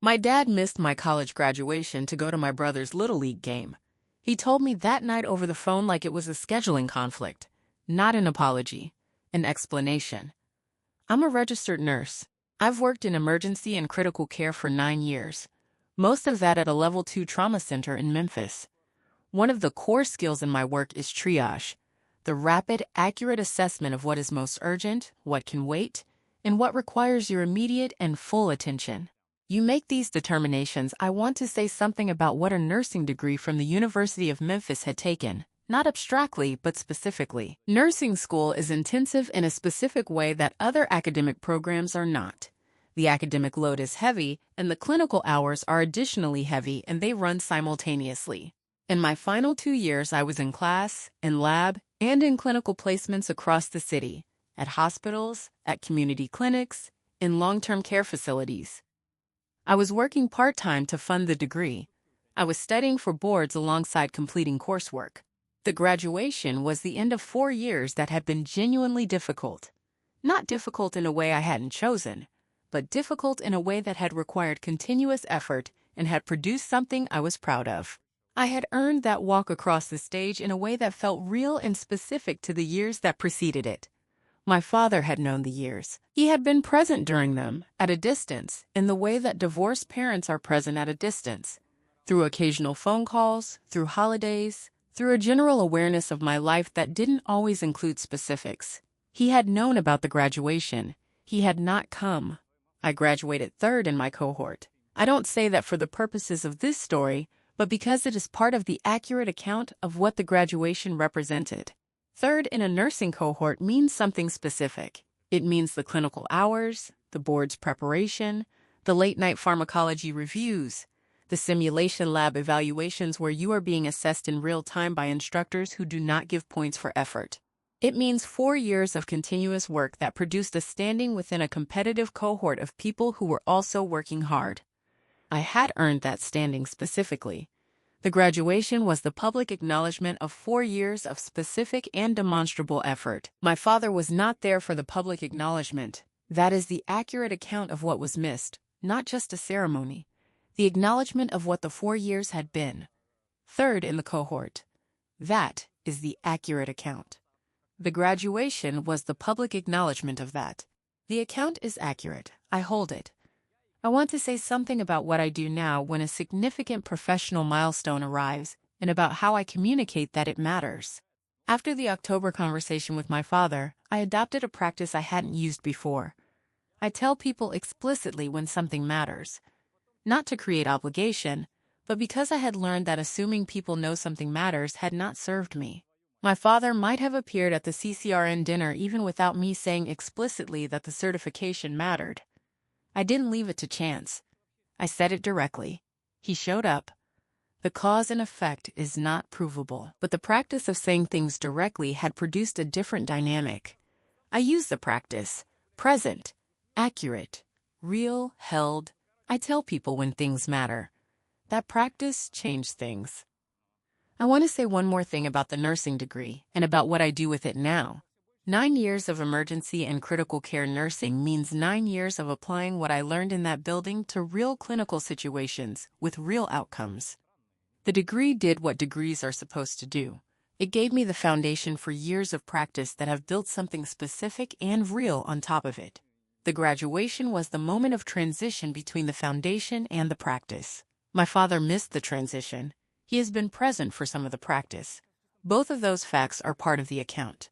My dad missed my college graduation to go to my brother's Little League game. He told me that night over the phone like it was a scheduling conflict, not an apology, an explanation. I'm a registered nurse. I've worked in emergency and critical care for 9 years, most of that at a level 2 trauma center in Memphis. One of the core skills in my work is triage, the rapid, accurate assessment of what is most urgent, what can wait, and what requires your immediate and full attention. You make these determinations. I want to say something about what a nursing degree from the University of Memphis had taken, not abstractly but specifically. Nursing school is intensive in a specific way that other academic programs are not. The academic load is heavy, and the clinical hours are additionally heavy, and they run simultaneously. In my final 2 years, I was in class, in lab, and in clinical placements across the city, at hospitals, at community clinics, in long-term care facilities. I was working part-time to fund the degree. I was studying for boards alongside completing coursework. The graduation was the end of 4 years that had been genuinely difficult. Not difficult in a way I hadn't chosen, but difficult in a way that had required continuous effort and had produced something I was proud of. I had earned that walk across the stage in a way that felt real and specific to the years that preceded it. My father had known the years. He had been present during them, at a distance, in the way that divorced parents are present at a distance, through occasional phone calls, through holidays, through a general awareness of my life that didn't always include specifics. He had known about the graduation. He had not come. I graduated third in my cohort. I don't say that for the purposes of this story, but because it is part of the accurate account of what the graduation represented. Third in a nursing cohort means something specific. It means the clinical hours, the board's preparation, the late-night pharmacology reviews, the simulation lab evaluations where you are being assessed in real time by instructors who do not give points for effort. It means 4 years of continuous work that produced a standing within a competitive cohort of people who were also working hard. I had earned that standing specifically. The graduation was the public acknowledgement of 4 years of specific and demonstrable effort. My father was not there for the public acknowledgement. That is the accurate account of what was missed, not just a ceremony. The acknowledgement of what the 4 years had been. Third in the cohort. That is the accurate account. The graduation was the public acknowledgement of that. The account is accurate. I hold it. I want to say something about what I do now when a significant professional milestone arrives and about how I communicate that it matters. After the October conversation with my father, I adopted a practice I hadn't used before. I tell people explicitly when something matters. Not to create obligation, but because I had learned that assuming people know something matters had not served me. My father might have appeared at the CCRN dinner even without me saying explicitly that the certification mattered. I didn't leave it to chance. I said it directly. He showed up. The cause and effect is not provable, but the practice of saying things directly had produced a different dynamic. I use the practice. Present, accurate, real, held. I tell people when things matter. That practice changed things. I want to say one more thing about the nursing degree and about what I do with it now. 9 years of emergency and critical care nursing means 9 years of applying what I learned in that building to real clinical situations with real outcomes. The degree did what degrees are supposed to do. It gave me the foundation for years of practice that have built something specific and real on top of it. The graduation was the moment of transition between the foundation and the practice. My father missed the transition. He has been present for some of the practice. Both of those facts are part of the account.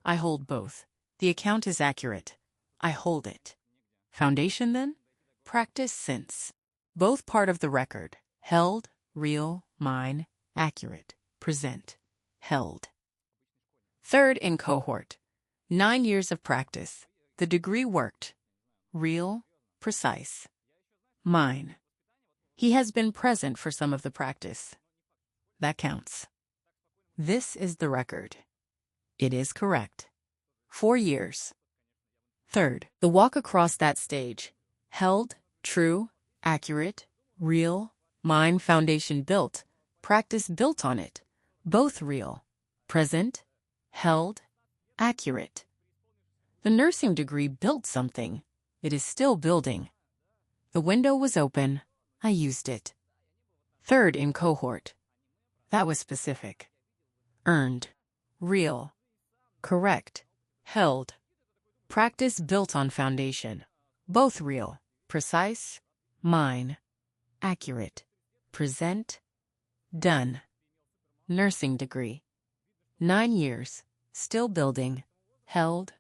I hold both. The account is accurate. I hold it. Foundation, then? Practice since. Both part of the record. Held, real, mine, accurate, present, held. Third in cohort. 9 years of practice. The degree worked. Real, precise. Mine. He has been present for some of the practice. That counts. This is the record. It is correct. 4 years. Third, the walk across that stage. Held, true, accurate, real, mine, foundation built, practice built on it. Both real. Present, held, accurate. The nursing degree built something. It is still building. The window was open. I used it. Third in cohort. That was specific. Earned. Real. Correct. Held. Practice built on foundation. Both real. Precise. Mine. Accurate. Present. Done. Nursing degree. 9 years. Still building. Held.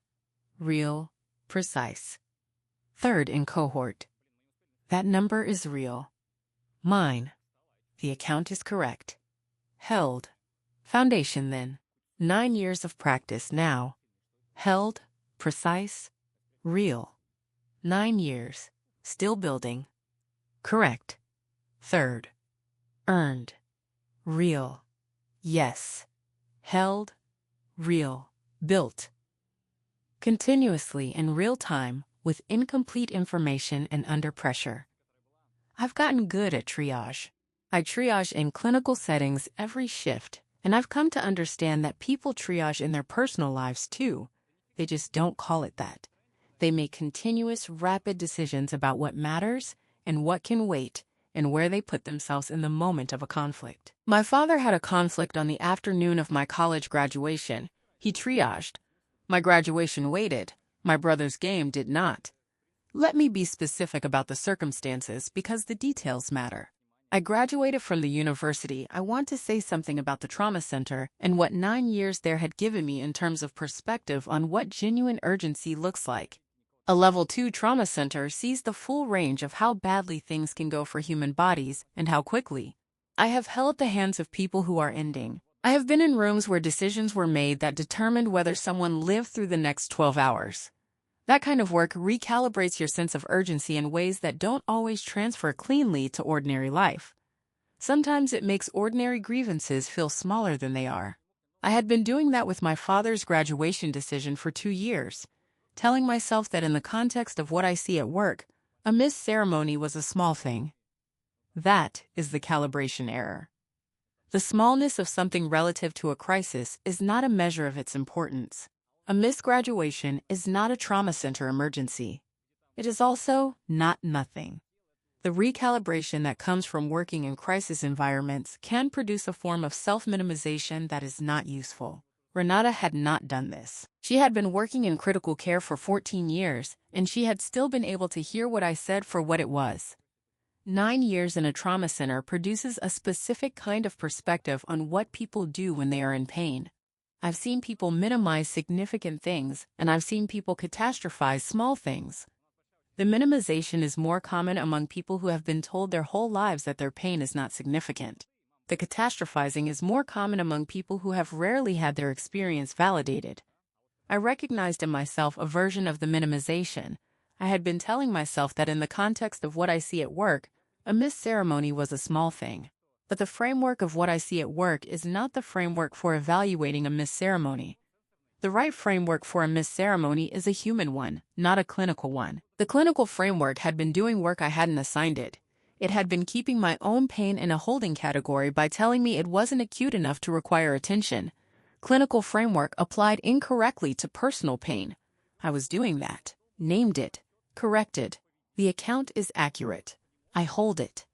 Real. Precise. Third in cohort. That number is real. Mine. The account is correct. Held. Foundation then. 9 years of practice now. Held. Precise. Real. 9 years. Still building. Correct. Third. Earned. Real. Yes. Held. Real. Built. Continuously in real time with incomplete information and under pressure. I've gotten good at triage. I triage in clinical settings every shift, and I've come to understand that people triage in their personal lives too. They just don't call it that. They make continuous, rapid decisions about what matters and what can wait and where they put themselves in the moment of a conflict. My father had a conflict on the afternoon of my college graduation. He triaged. My graduation waited. My brother's game did not. Let me be specific about the circumstances because the details matter. I graduated from the university. I want to say something about the trauma center and what 9 years there had given me in terms of perspective on what genuine urgency looks like. A level 2 trauma center sees the full range of how badly things can go for human bodies and how quickly. I have held the hands of people who are ending. I have been in rooms where decisions were made that determined whether someone lived through the next 12 hours. That kind of work recalibrates your sense of urgency in ways that don't always transfer cleanly to ordinary life. Sometimes it makes ordinary grievances feel smaller than they are. I had been doing that with my father's graduation decision for 2 years, telling myself that in the context of what I see at work, a missed ceremony was a small thing. That is the calibration error. The smallness of something relative to a crisis is not a measure of its importance. A missed graduation is not a trauma center emergency. It is also not nothing. The recalibration that comes from working in crisis environments can produce a form of self-minimization that is not useful. Renata had not done this. She had been working in critical care for 14 years, and she had still been able to hear what I said for what it was. 9 years in a trauma center produces a specific kind of perspective on what people do when they are in pain. I've seen people minimize significant things, and I've seen people catastrophize small things. The minimization is more common among people who have been told their whole lives that their pain is not significant. The catastrophizing is more common among people who have rarely had their experience validated. I recognized in myself a version of the minimization. I had been telling myself that in the context of what I see at work, a missed ceremony was a small thing. But the framework of what I see at work is not the framework for evaluating a missed ceremony. The right framework for a missed ceremony is a human one, not a clinical one. The clinical framework had been doing work I hadn't assigned it. It had been keeping my own pain in a holding category by telling me it wasn't acute enough to require attention. Clinical framework applied incorrectly to personal pain. I was doing that. Named it. Corrected. The account is accurate. I hold it.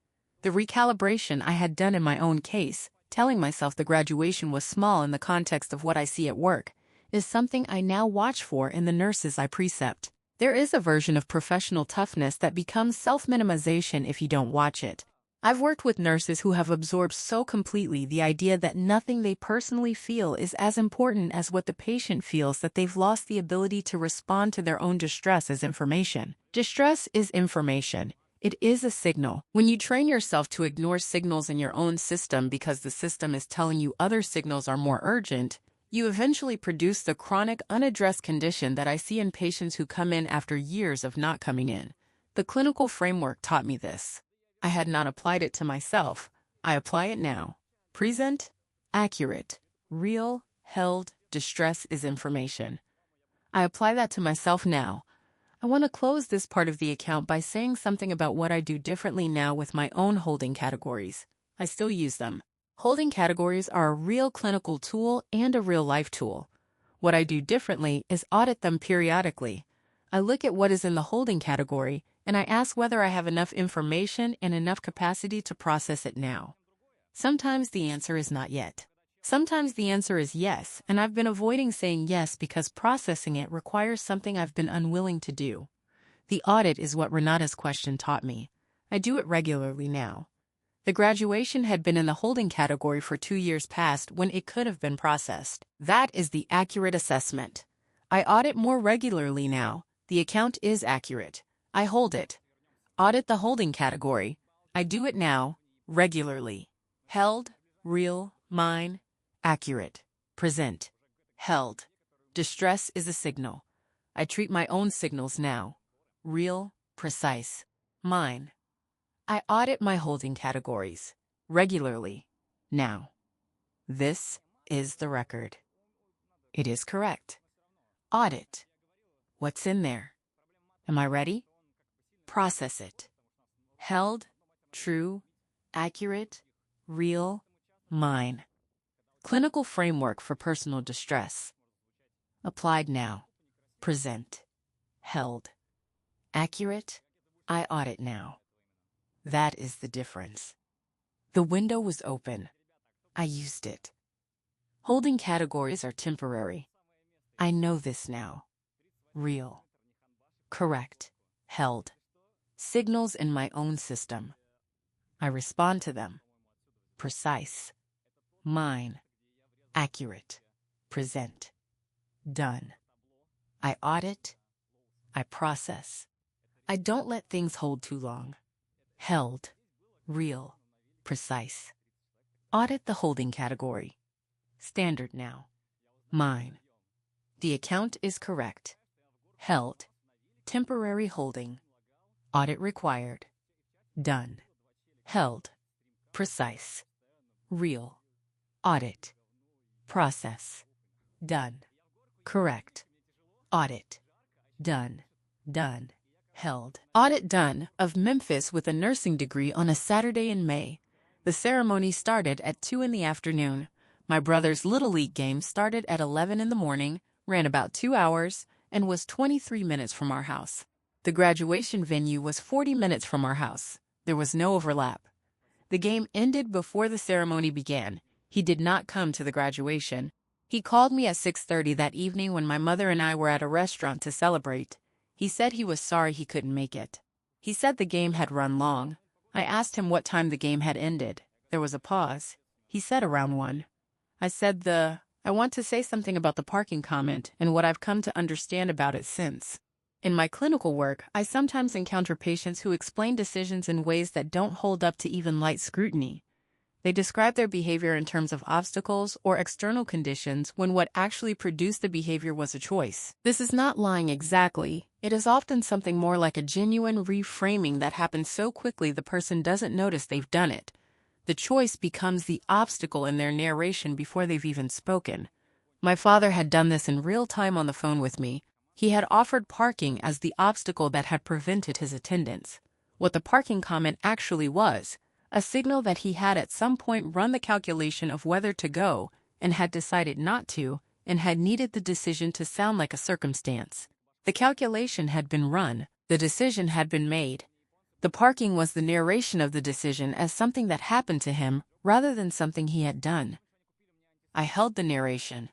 The recalibration I had done in my own case, telling myself the graduation was small in the context of what I see at work, is something I now watch for in the nurses I precept. There is a version of professional toughness that becomes self-minimization if you don't watch it. I've worked with nurses who have absorbed so completely the idea that nothing they personally feel is as important as what the patient feels that they've lost the ability to respond to their own distress as information. Distress is information. It is a signal. When you train yourself to ignore signals in your own system because the system is telling you other signals are more urgent, you eventually produce the chronic, unaddressed condition that I see in patients who come in after years of not coming in. The clinical framework taught me this. I had not applied it to myself. I apply it now. Present, accurate, real, held, distress is information. I apply that to myself now. I want to close this part of the account by saying something about what I do differently now with my own holding categories. I still use them. Holding categories are a real clinical tool and a real-life tool. What I do differently is audit them periodically. I look at what is in the holding category and I ask whether I have enough information and enough capacity to process it now. Sometimes the answer is not yet. Sometimes the answer is yes, and I've been avoiding saying yes because processing it requires something I've been unwilling to do. The audit is what Renata's question taught me. I do it regularly now. The graduation had been in the holding category for 2 years past when it could have been processed. That is the accurate assessment. I audit more regularly now. The account is accurate. I hold it. Audit the holding category. I do it now, regularly. Held, real, mine, accurate, present, held. Distress is a signal. I treat my own signals now. Real, precise, mine. I audit my holding categories, regularly, now. This is the record. It is correct. Audit. What's in there? Am I ready? Process it. Held, true, accurate, real, mine. Clinical framework for personal distress. Applied now. Present. Held. Accurate. I audit now. That is the difference. The window was open. I used it. Holding categories are temporary. I know this now. Real. Correct. Held. Signals in my own system. I respond to them. Precise. Mine. Accurate. Present. Done. I audit. I process. I don't let things hold too long. Held. Real. Precise. Audit the holding category. Standard now. Mine. The account is correct. Held. Temporary holding. Audit required. Done. Held. Precise. Real. Audit. Process. Done. Correct. Audit. Done. Done. Held. Audit done of Memphis with a nursing degree on a Saturday in May. The ceremony started at 2 in the afternoon. My brother's Little League game started at 11 in the morning, ran about 2 hours, and was 23 minutes from our house. The graduation venue was 40 minutes from our house. There was no overlap. The game ended before the ceremony began. He did not come to the graduation. He called me at 6:30 that evening when my mother and I were at a restaurant to celebrate. He said he was sorry he couldn't make it. He said the game had run long. I asked him what time the game had ended. There was a pause. He said around 1. I said I want to say something about the parking comment and what I've come to understand about it since. In my clinical work, I sometimes encounter patients who explain decisions in ways that don't hold up to even light scrutiny. They describe their behavior in terms of obstacles or external conditions when what actually produced the behavior was a choice. This is not lying exactly. It is often something more like a genuine reframing that happens so quickly the person doesn't notice they've done it. The choice becomes the obstacle in their narration before they've even spoken. My father had done this in real time on the phone with me. He had offered parking as the obstacle that had prevented his attendance. What the parking comment actually was, a signal that he had at some point run the calculation of whether to go and had decided not to and had needed the decision to sound like a circumstance. The calculation had been run, the decision had been made. The parking was the narration of the decision as something that happened to him rather than something he had done. I held the narration.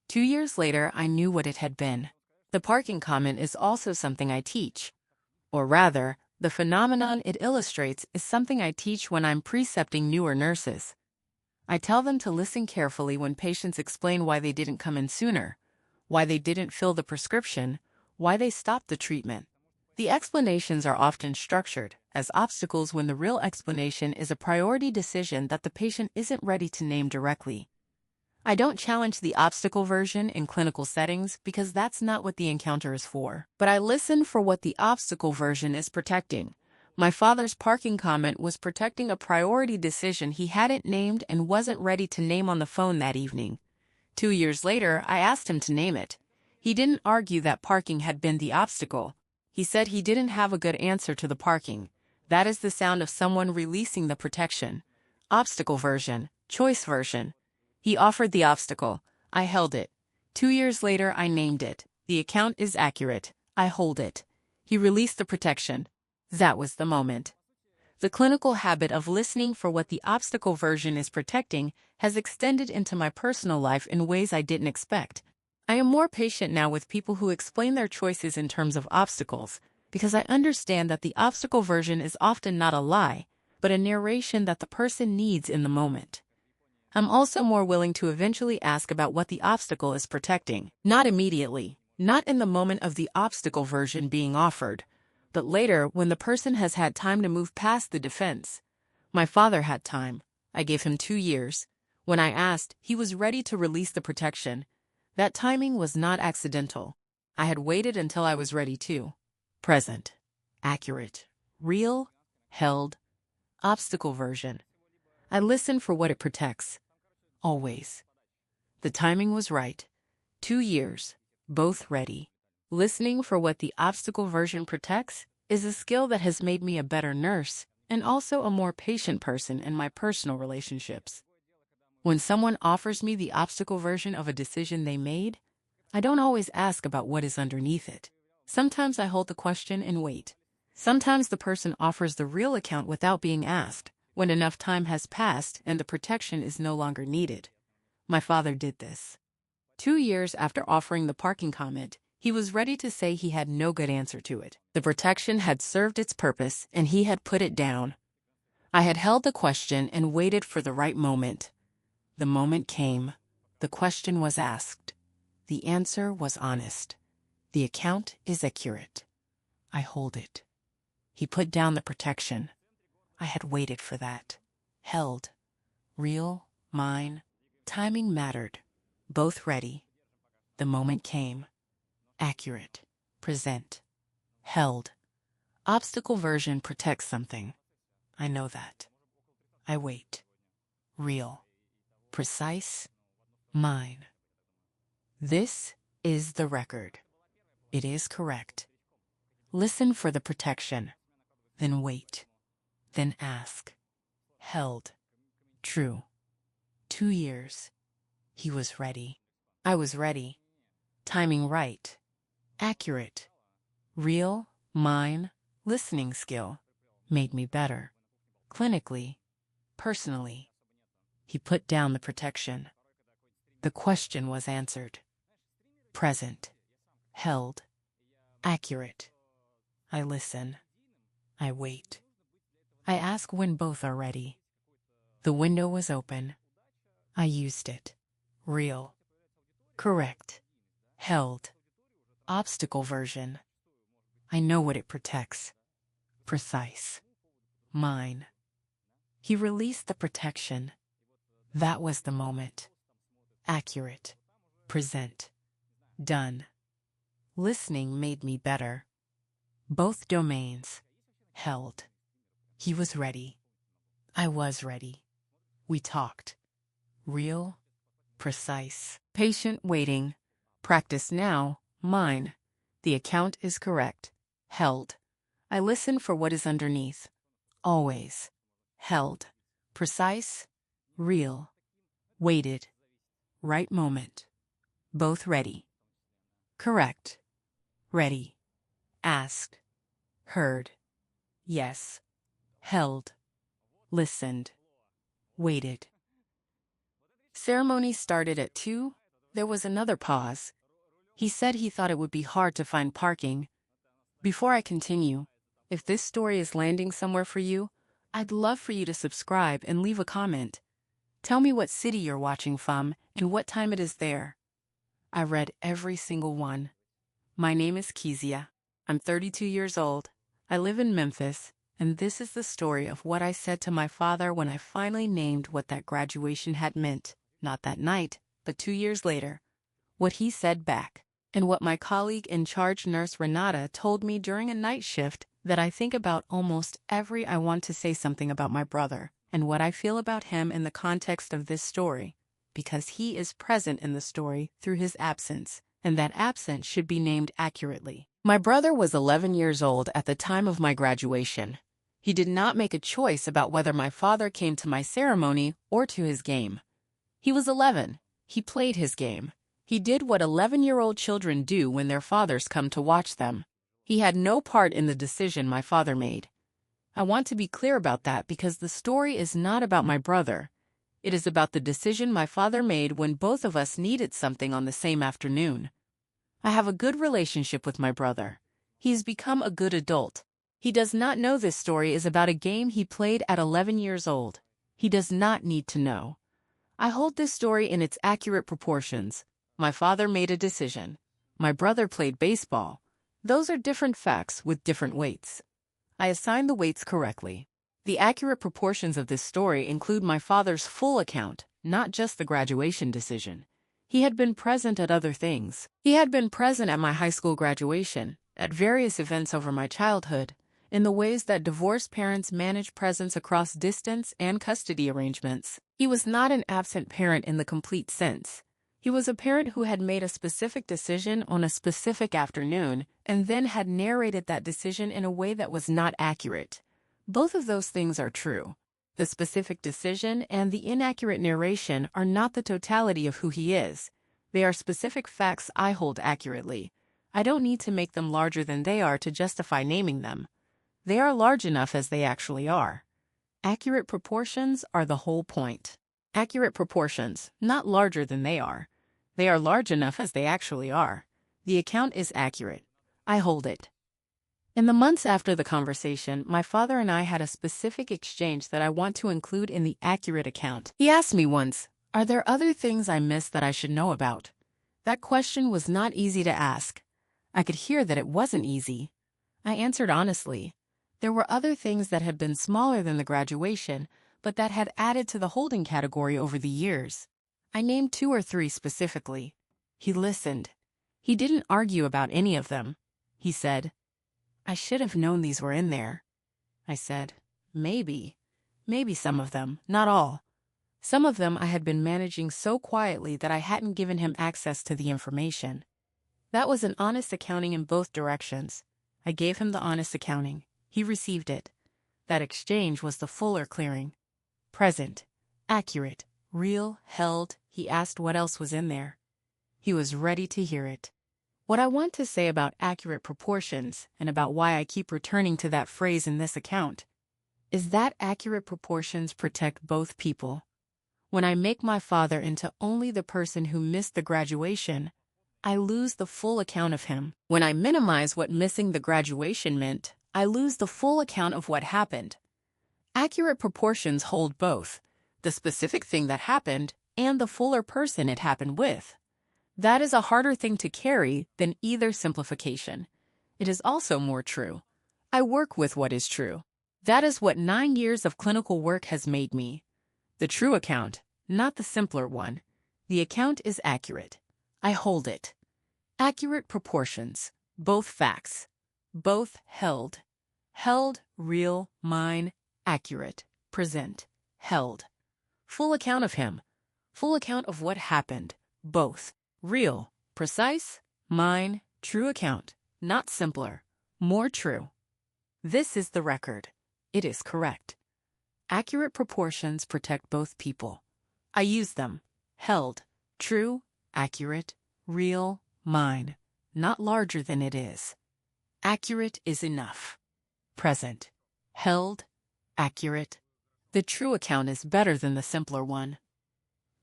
2 years later, I knew what it had been. The parking comment is also something I teach. Or rather, the phenomenon it illustrates is something I teach when I'm precepting newer nurses. I tell them to listen carefully when patients explain why they didn't come in sooner, why they didn't fill the prescription, why they stopped the treatment. The explanations are often structured as obstacles when the real explanation is a priority decision that the patient isn't ready to name directly. I don't challenge the obstacle version in clinical settings because that's not what the encounter is for. But I listen for what the obstacle version is protecting. My father's parking comment was protecting a priority decision he hadn't named and wasn't ready to name on the phone that evening. 2 years later, I asked him to name it. He didn't argue that parking had been the obstacle. He said he didn't have a good answer to the parking. That is the sound of someone releasing the protection. Obstacle version, choice version. He offered the obstacle. I held it. 2 years later, I named it. The account is accurate. I hold it. He released the protection. That was the moment. The clinical habit of listening for what the obstacle version is protecting has extended into my personal life in ways I didn't expect. I am more patient now with people who explain their choices in terms of obstacles, because I understand that the obstacle version is often not a lie, but a narration that the person needs in the moment. I'm also more willing to eventually ask about what the obstacle is protecting, not immediately, not in the moment of the obstacle version being offered, but later when the person has had time to move past the defense. My father had time. I gave him 2 years. When I asked, he was ready to release the protection. That timing was not accidental. I had waited until I was ready too. Present, accurate, real, held, obstacle version. I listen for what it protects. Always. The timing was right. 2 years, both ready. Listening for what the obstacle version protects is a skill that has made me a better nurse and also a more patient person in my personal relationships. When someone offers me the obstacle version of a decision they made, I don't always ask about what is underneath it. Sometimes I hold the question and wait. Sometimes the person offers the real account without being asked, when enough time has passed and the protection is no longer needed. My father did this. 2 years after offering the parking comment, he was ready to say he had no good answer to it. The protection had served its purpose and he had put it down. I had held the question and waited for the right moment. The moment came. The question was asked. The answer was honest. The account is accurate. I hold it. He put down the protection. I had waited for that. Held. Real, mine. Timing mattered. Both ready. The moment came. Accurate. Present. Held. Obstacle version protects something. I know that. I wait. Real. Precise. Mine. This is the record. It is correct. Listen for the protection. Then wait. Then ask. Held. True. 2 years. He was ready. I was ready. Timing right. Accurate. Real, mine, listening skill. Made me better. Clinically. Personally. He put down the protection. The question was answered. Present. Held. Accurate. I listen. I wait. I ask when both are ready. The window was open. I used it. Real. Correct. Held. Obstacle version. I know what it protects. Precise. Mine. He released the protection. That was the moment. Accurate. Present. Done. Listening made me better. Both domains. Held. He was ready. I was ready. We talked. Real. Precise. Patient waiting. Practice now. Mine. The account is correct. Held. I listen for what is underneath. Always. Held. Precise. Real. Waited. Right moment. Both ready. Correct. Ready. Asked. Heard. Yes. Held. Listened. Waited. Ceremony started at 2. There was another pause. He said he thought it would be hard to find parking. Before I continue, if this story is landing somewhere for you, I'd love for you to subscribe and leave a comment. Tell me what city you're watching from and what time it is there. I read every single one. My name is Kezia. I'm 32 years old. I live in Memphis, and this is the story of what I said to my father when I finally named what that graduation had meant, not that night, but 2 years later. What he said back, and what my colleague in charge nurse Renata told me during a night shift that I think about almost every I want to say something about my brother, and what I feel about him in the context of this story, because he is present in the story through his absence, and that absence should be named accurately. My brother was 11 years old at the time of my graduation. He did not make a choice about whether my father came to my ceremony or to his game. He was 11. He played his game. He did what 11-year-old children do when their fathers come to watch them. He had no part in the decision my father made. I want to be clear about that because the story is not about my brother. It is about the decision my father made when both of us needed something on the same afternoon. I have a good relationship with my brother. He's become a good adult. He does not know this story is about a game he played at 11 years old. He does not need to know. I hold this story in its accurate proportions. My father made a decision. My brother played baseball. Those are different facts with different weights. I assign the weights correctly. The accurate proportions of this story include my father's full account, not just the graduation decision. He had been present at other things. He had been present at my high school graduation, at various events over my childhood, in the ways that divorced parents manage presence across distance and custody arrangements. He was not an absent parent in the complete sense. He was a parent who had made a specific decision on a specific afternoon and then had narrated that decision in a way that was not accurate. Both of those things are true. The specific decision and the inaccurate narration are not the totality of who he is. They are specific facts I hold accurately. I don't need to make them larger than they are to justify naming them. They are large enough as they actually are. Accurate proportions are the whole point. Accurate proportions, not larger than they are. They are large enough as they actually are. The account is accurate. I hold it. In the months after the conversation, my father and I had a specific exchange that I want to include in the accurate account. He asked me once, "Are there other things I missed that I should know about?" That question was not easy to ask. I could hear that it wasn't easy. I answered honestly. There were other things that had been smaller than the graduation, but that had added to the holding category over the years. I named 2 or 3 specifically. He listened. He didn't argue about any of them. He said, "I should have known these were in there." I said, Maybe some of them, not all. Some of them I had been managing so quietly that I hadn't given him access to the information. That was an honest accounting in both directions. I gave him the honest accounting. He received it. That exchange was the fuller clearing. Present, accurate, real, held. He asked what else was in there. He was ready to hear it. What I want to say about accurate proportions, and about why I keep returning to that phrase in this account, is that accurate proportions protect both people. When I make my father into only the person who missed the graduation, I lose the full account of him. When I minimize what missing the graduation meant, I lose the full account of what happened. Accurate proportions hold both, the specific thing that happened and the fuller person it happened with. That is a harder thing to carry than either simplification. It is also more true. I work with what is true. That is what 9 years of clinical work has made me. The true account, not the simpler one. The account is accurate. I hold it. Accurate proportions, both facts, both held. Held, real, mine, accurate, present, held. Full account of him. Full account of what happened, both. Real, precise, mine, true account, not simpler, more true. This is the record. It is correct. Accurate proportions protect both people. I use them. Held, true, accurate, real, mine, not larger than it is. Accurate is enough. Present, held, accurate. The true account is better than the simpler one.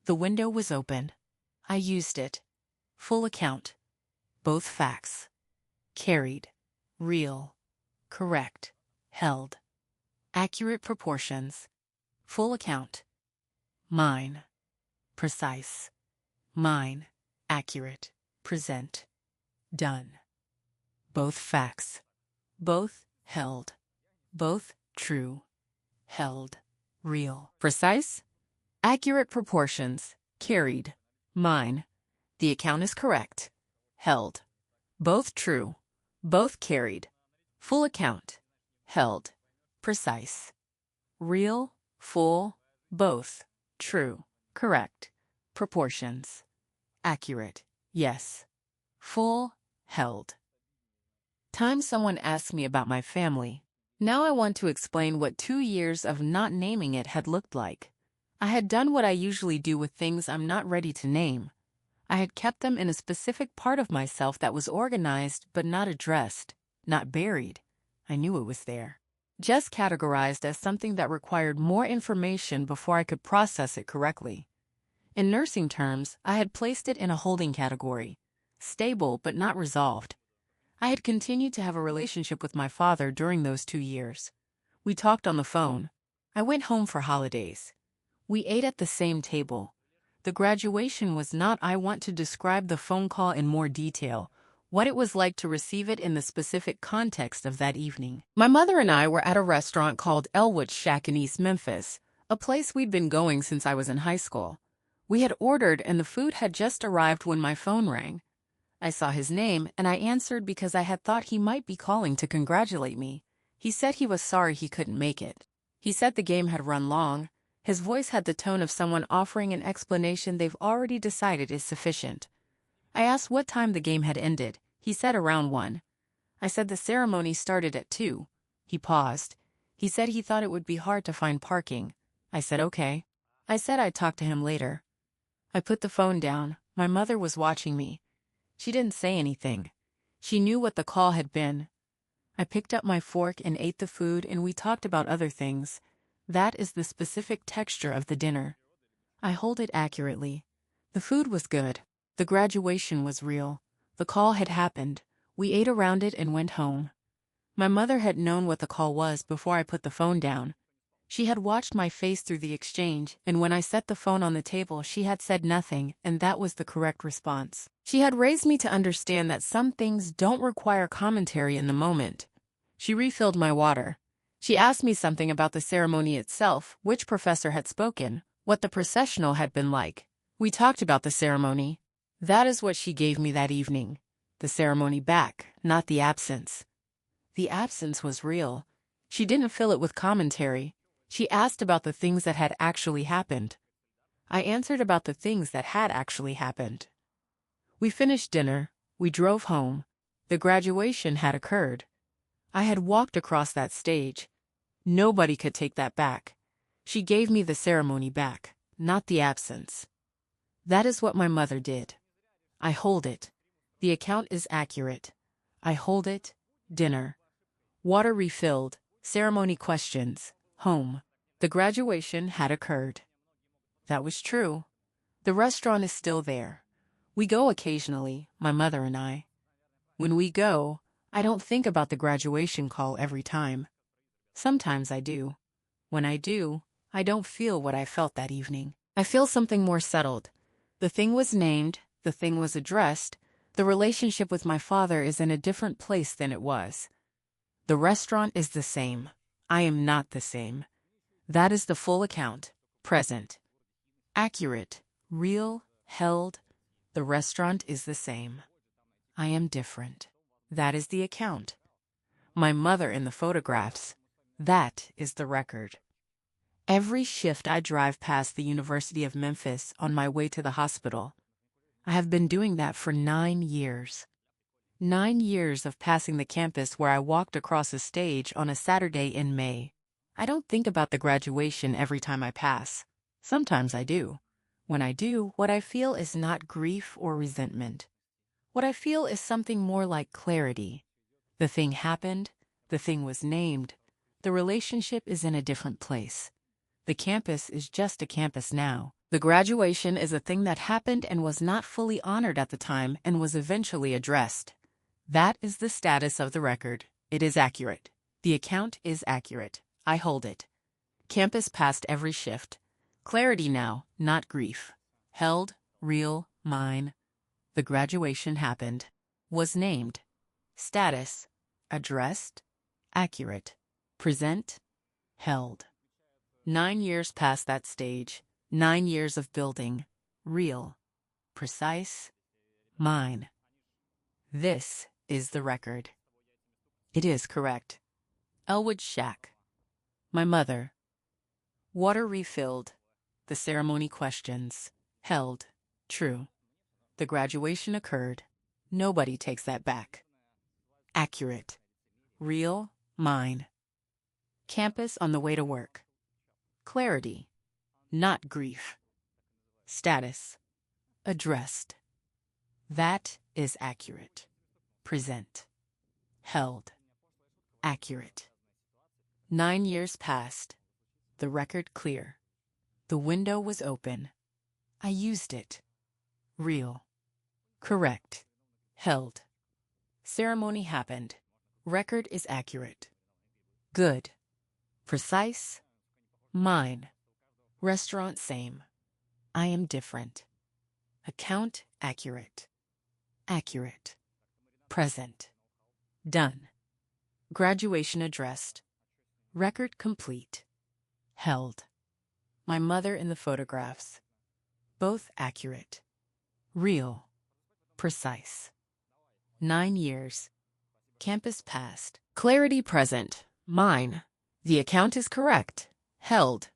The window was open. I used it. Full account. Both facts. Carried. Real. Correct. Held. Accurate proportions. Full account. Mine. Precise. Mine. Accurate. Present. Done. Both facts. Both held. Both true. Held. Real. Precise. Accurate proportions. Carried. Mine. The account is correct. Held. Both true. Both carried. Full account. Held. Precise. Real. Full. Both. True. Correct. Proportions. Accurate. Yes. Full. Held. Time someone asked me about my family. Now I want to explain what 2 years of not naming it had looked like. I had done what I usually do with things I'm not ready to name. I had kept them in a specific part of myself that was organized but not addressed. Not buried. I knew it was there. Just categorized as something that required more information before I could process it correctly. In nursing terms, I had placed it in a holding category. Stable but not resolved. I had continued to have a relationship with my father during those 2 years. We talked on the phone. I went home for holidays. We ate at the same table. The graduation was not. I want to describe the phone call in more detail, what it was like to receive it in the specific context of that evening. My mother and I were at a restaurant called Elwood's Shack in East Memphis, a place we'd been going since I was in high school. We had ordered and the food had just arrived when my phone rang. I saw his name and I answered because I had thought he might be calling to congratulate me. He said he was sorry he couldn't make it. He said the game had run long. His voice had the tone of someone offering an explanation they've already decided is sufficient. I asked what time the game had ended. He said around 1. I said the ceremony started at 2. He paused. He said he thought it would be hard to find parking. I said okay. I said I'd talk to him later. I put the phone down. My mother was watching me. She didn't say anything. She knew what the call had been. I picked up my fork and ate the food and we talked about other things. That is the specific texture of the dinner. I hold it accurately. The food was good. The graduation was real. The call had happened. We ate around it and went home. My mother had known what the call was before I put the phone down. She had watched my face through the exchange, and when I set the phone on the table, she had said nothing, and that was the correct response. She had raised me to understand that some things don't require commentary in the moment. She refilled my water. She asked me something about the ceremony itself, which professor had spoken, what the processional had been like. We talked about the ceremony. That is what she gave me that evening. The ceremony back, not the absence. The absence was real. She didn't fill it with commentary. She asked about the things that had actually happened. I answered about the things that had actually happened. We finished dinner. We drove home. The graduation had occurred. I had walked across that stage. Nobody could take that back. She gave me the ceremony back, not the absence. That is what my mother did. I hold it. The account is accurate. I hold it. Dinner. Water refilled. Ceremony questions. Home. The graduation had occurred. That was true. The restaurant is still there. We go occasionally, my mother and I. When we go, I don't think about the graduation call every time. Sometimes I do. When I do, I don't feel what I felt that evening. I feel something more settled. The thing was named, the thing was addressed, the relationship with my father is in a different place than it was. The restaurant is the same. I am not the same. That is the full account. Present. Accurate. Real. Held. The restaurant is the same. I am different. That is the account. My mother in the photographs. That is the record. Every shift I drive past the University of Memphis on my way to the hospital. I have been doing that for 9 years. 9 years of passing the campus where I walked across a stage on a Saturday in May. I don't think about the graduation every time I pass. Sometimes I do. When I do, what I feel is not grief or resentment. What I feel is something more like clarity. The thing happened, the thing was named, the relationship is in a different place. The campus is just a campus now. The graduation is a thing that happened and was not fully honored at the time and was eventually addressed. That is the status of the record. It is accurate. The account is accurate. I hold it. Campus passed every shift. Clarity now, not grief. Held, real, mine. The graduation happened. Was named. Status. Addressed. Accurate. Present. Held. 9 years past that stage. 9 years of building. Real. Precise. Mine. This is the record. It is correct. Elwood Shack. My mother. Water refilled. The ceremony questions. Held. True. The graduation occurred. Nobody takes that back. Accurate. Real. Mine. Campus on the way to work. Clarity. Not grief. Status. Addressed. That is accurate. Present. held, accurate. 9 years passed. The record clear. The window was open. I used it. Real. Correct. Held. Ceremony happened. Record is accurate. Good. Precise. Mine. Restaurant same. I am different. Account accurate. Accurate. Present. Done. Graduation addressed. Record complete. Held. My mother in the photographs. Both accurate. Real. Precise. 9 years. Campus passed. Clarity present. Mine. The account is correct. Held.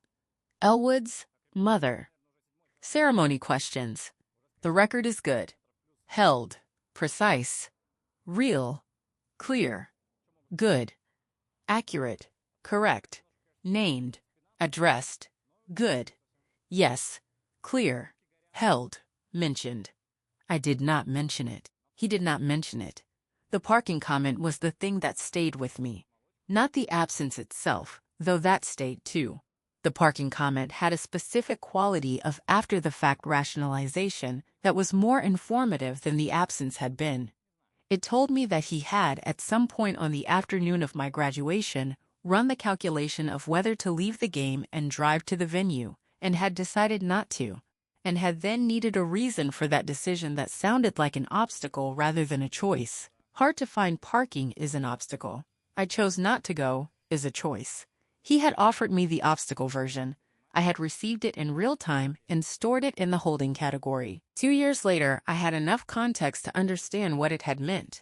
Elwood's mother. Ceremony questions. The record is good. Held. Precise. Real. Clear. Good. Accurate. Correct. Named. Addressed. Good. Yes. Clear. Held. Mentioned. I did not mention it. He did not mention it. The parking comment was the thing that stayed with me. Not the absence itself, though that stayed too. The parking comment had a specific quality of after-the-fact rationalization that was more informative than the absence had been. It told me that he had, at some point on the afternoon of my graduation, run the calculation of whether to leave the game and drive to the venue, and had decided not to, and had then needed a reason for that decision that sounded like an obstacle rather than a choice. Hard to find parking is an obstacle. I chose not to go is a choice. He had offered me the obstacle version. I had received it in real time and stored it in the holding category. 2 years later, I had enough context to understand what it had meant.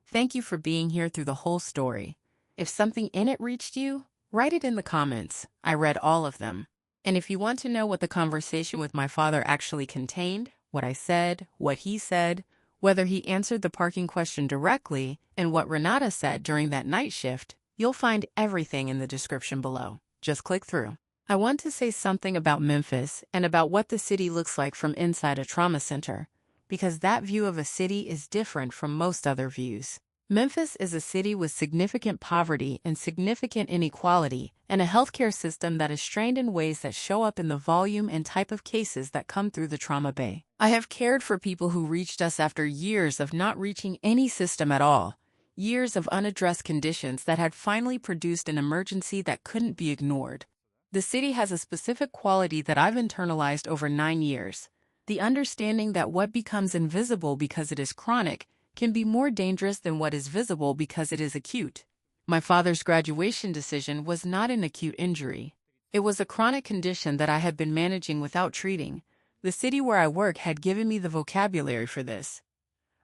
Thank you for being here through the whole story. If something in it reached you, write it in the comments. I read all of them. And if you want to know what the conversation with my father actually contained, what I said, what he said, whether he answered the parking question directly, and what Renata said during that night shift, you'll find everything in the description below. Just click through. I want to say something about Memphis and about what the city looks like from inside a trauma center, because that view of a city is different from most other views. Memphis is a city with significant poverty and significant inequality, and a healthcare system that is strained in ways that show up in the volume and type of cases that come through the trauma bay. I have cared for people who reached us after years of not reaching any system at all, years of unaddressed conditions that had finally produced an emergency that couldn't be ignored. The city has a specific quality that I've internalized over 9 years, the understanding that what becomes invisible because it is chronic can be more dangerous than what is visible because it is acute. My father's graduation decision was not an acute injury. It was a chronic condition that I had been managing without treating. The city where I work had given me the vocabulary for this.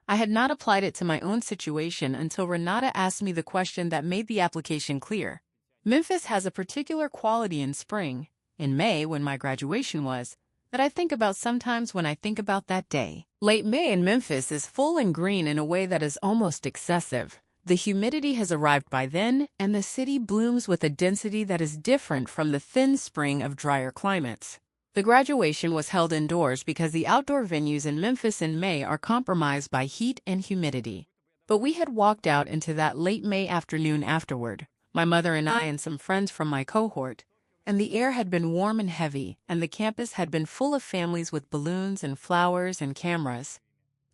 I had not applied it to my own situation until Renata asked me the question that made the application clear. Memphis has a particular quality in spring, in May when my graduation was, that I think about sometimes when I think about that day. Late May in Memphis is full and green in a way that is almost excessive. The humidity has arrived by then, and the city blooms with a density that is different from the thin spring of drier climates. The graduation was held indoors because the outdoor venues in Memphis in May are compromised by heat and humidity. But we had walked out into that late May afternoon afterward, my mother and I and some friends from my cohort, and the air had been warm and heavy, and the campus had been full of families with balloons and flowers and cameras.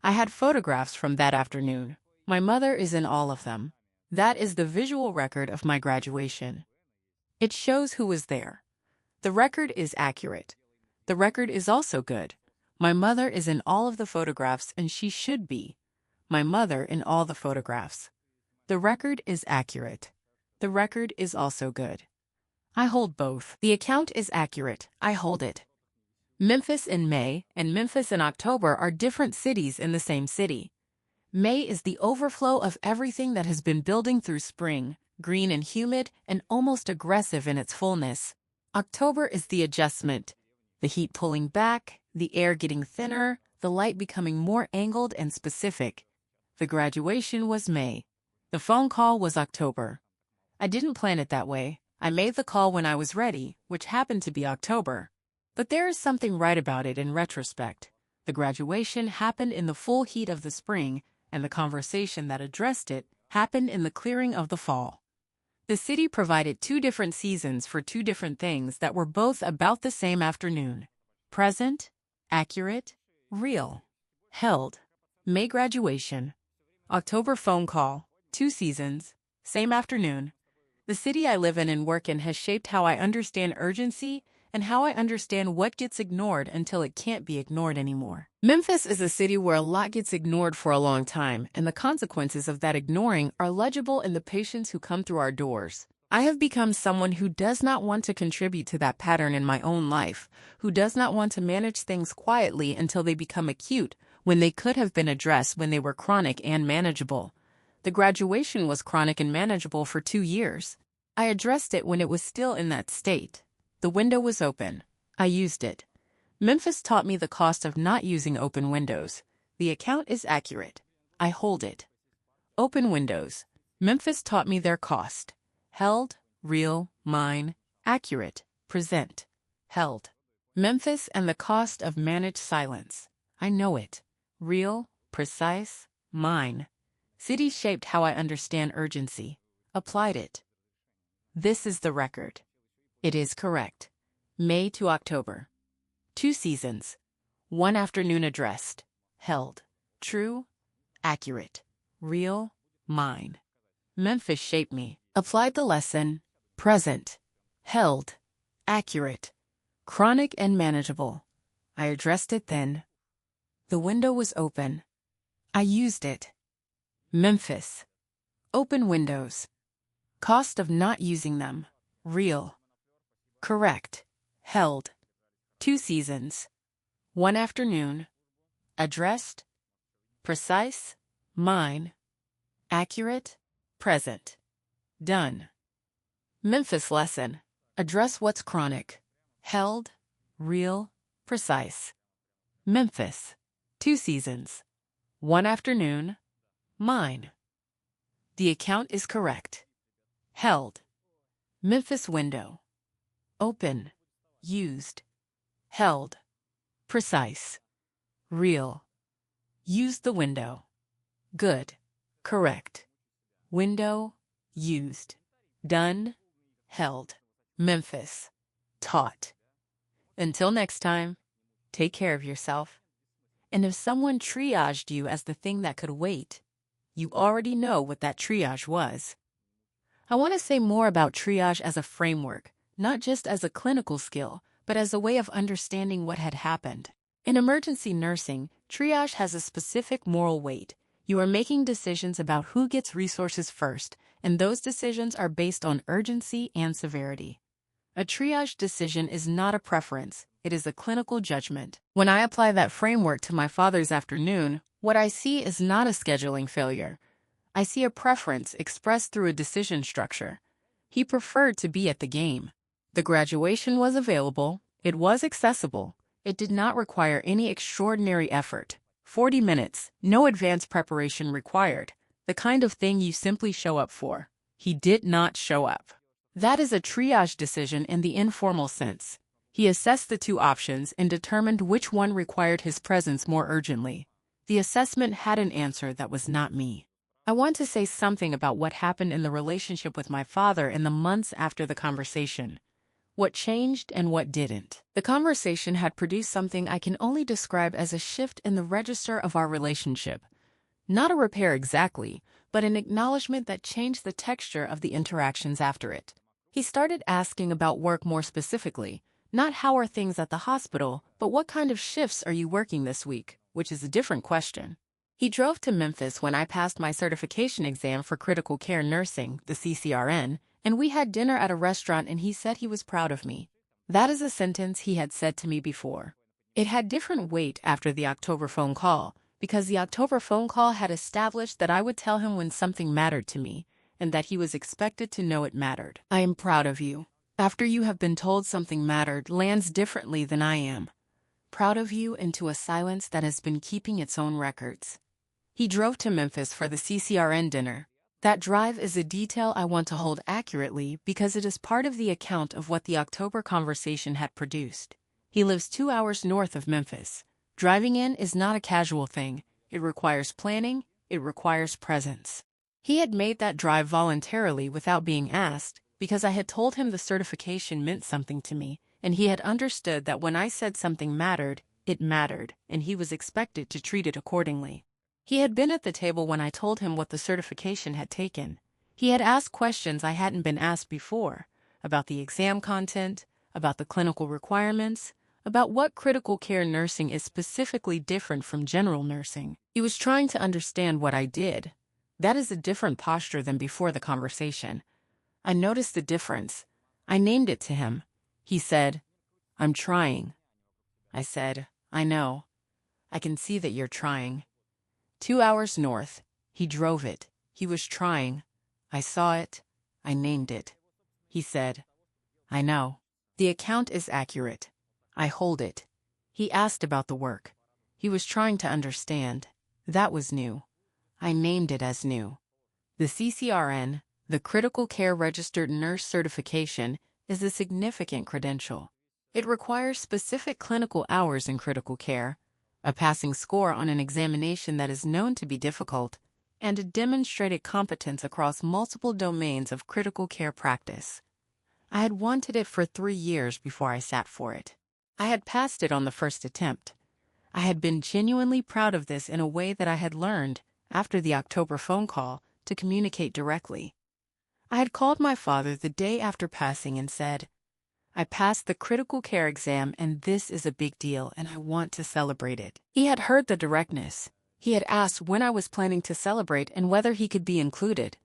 I had photographs from that afternoon. My mother is in all of them. That is the visual record of my graduation. It shows who was there. The record is accurate. The record is also good. My mother is in all of the photographs, and she should be. My mother in all the photographs. The record is accurate. The record is also good. I hold both. The account is accurate. I hold it. Memphis in May and Memphis in October are different cities in the same city. May is the overflow of everything that has been building through spring, green and humid and almost aggressive in its fullness. October is the adjustment, the heat pulling back, the air getting thinner, the light becoming more angled and specific. The graduation was May. The phone call was October. I didn't plan it that way. I made the call when I was ready, which happened to be October. But there is something right about it in retrospect. The graduation happened in the full heat of the spring, and the conversation that addressed it happened in the clearing of the fall. The city provided 2 different seasons for 2 different things that were both about the same afternoon. Present, accurate, real. Held. May graduation. October phone call. 2 seasons. Same afternoon. The city I live in and work in has shaped how I understand urgency and how I understand what gets ignored until it can't be ignored anymore. Memphis is a city where a lot gets ignored for a long time, and the consequences of that ignoring are legible in the patients who come through our doors. I have become someone who does not want to contribute to that pattern in my own life, who does not want to manage things quietly until they become acute, when they could have been addressed when they were chronic and manageable. The graduation was chronic and manageable for 2 years. I addressed it when it was still in that state. The window was open. I used it. Memphis taught me the cost of not using open windows. The account is accurate. I hold it. Open windows. Memphis taught me their cost. Held, real, mine, accurate, present. Held. Memphis and the cost of managed silence. I know it. Real, precise, mine. City shaped how I understand urgency. Applied it. This is the record. It is correct. May to October. 2 seasons. 1 afternoon addressed. Held. True. Accurate. Real. Mine. Memphis shaped me. Applied the lesson. Present. Held. Accurate. Chronic and manageable. I addressed it then. The window was open. I used it. Memphis. Open windows. Cost of not using them. Real. Correct. Held. 2 seasons. 1 afternoon. Addressed. Precise. Mine. Accurate. Present. Done. Memphis lesson. Address what's chronic. Held. Real. Precise. Memphis. 2 seasons. 1 afternoon. Mine. The account is correct. Held. Memphis window. Open. Used. Held. Precise. Real. Used the window. Good. Correct. Window. Used. Done. Held. Memphis. Taught. Until next time, take care of yourself. And if someone triaged you as the thing that could wait, you already know what that triage was. I want to say more about triage as a framework, not just as a clinical skill, but as a way of understanding what had happened. In emergency nursing, triage has a specific moral weight. You are making decisions about who gets resources first, and those decisions are based on urgency and severity. A triage decision is not a preference, it is a clinical judgment. When I apply that framework to my father's afternoon, what I see is not a scheduling failure. I see a preference expressed through a decision structure. He preferred to be at the game. The graduation was available, it was accessible, it did not require any extraordinary effort. 40 minutes, no advanced preparation required, the kind of thing you simply show up for. He did not show up. That is a triage decision in the informal sense. He assessed the 2 options and determined which one required his presence more urgently. The assessment had an answer that was not me. I want to say something about what happened in the relationship with my father in the months after the conversation. What changed and what didn't. The conversation had produced something I can only describe as a shift in the register of our relationship. Not a repair exactly, but an acknowledgement that changed the texture of the interactions after it. He started asking about work more specifically, not how are things at the hospital, but what kind of shifts are you working this week, which is a different question. He drove to Memphis when I passed my certification exam for critical care nursing, the CCRN, and we had dinner at a restaurant and he said he was proud of me. That is a sentence he had said to me before. It had different weight after the October phone call, because the October phone call had established that I would tell him when something mattered to me, and that he was expected to know it mattered. I am proud of you. After you have been told something mattered lands differently than I am. Proud of you into a silence that has been keeping its own records. He drove to Memphis for the CCRN dinner. That drive is a detail I want to hold accurately because it is part of the account of what the October conversation had produced. He lives 2 hours north of Memphis. Driving in is not a casual thing. It requires planning. It requires presence. He had made that drive voluntarily without being asked, because I had told him the certification meant something to me, and he had understood that when I said something mattered, it mattered, and he was expected to treat it accordingly. He had been at the table when I told him what the certification had taken. He had asked questions I hadn't been asked before, about the exam content, about the clinical requirements, about what critical care nursing is specifically different from general nursing. He was trying to understand what I did. That is a different posture than before the conversation. I noticed the difference. I named it to him. He said, "I'm trying." I said, "I know. I can see that you're trying." 2 hours north. He drove it. He was trying. I saw it. I named it. He said, "I know. The account is accurate. I hold it." He asked about the work. He was trying to understand. That was new. I named it as new. The CCRN, the Critical Care Registered Nurse Certification, is a significant credential. It requires specific clinical hours in critical care, a passing score on an examination that is known to be difficult, and a demonstrated competence across multiple domains of critical care practice. I had wanted it for 3 years before I sat for it. I had passed it on the first attempt. I had been genuinely proud of this in a way that I had learned, after the October phone call, to communicate directly. I had called my father the day after passing and said, "I passed the critical care exam and this is a big deal and I want to celebrate it." He had heard the directness. He had asked when I was planning to celebrate and whether he could be included.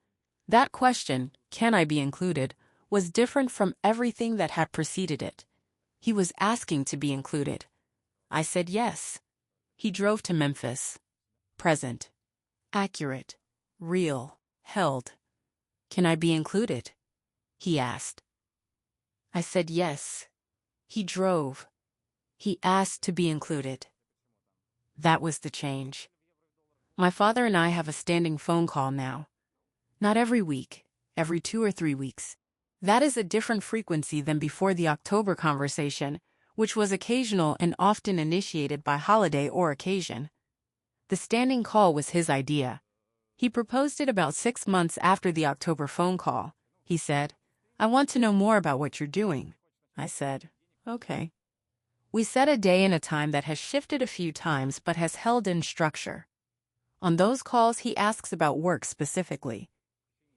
That question, "Can I be included?" was different from everything that had preceded it. He was asking to be included. I said yes. He drove to Memphis. Present. Accurate. Real. Held. "Can I be included?" he asked. I said yes. He drove. He asked to be included. That was the change. My father and I have a standing phone call now. Not every week, every 2 or 3 weeks. That is a different frequency than before the October conversation, which was occasional and often initiated by holiday or occasion. The standing call was his idea. He proposed it about 6 months after the October phone call. He said, "I want to know more about what you're doing." I said, "Okay." We set a day and a time that has shifted a few times but has held in structure. On those calls, he asks about work specifically.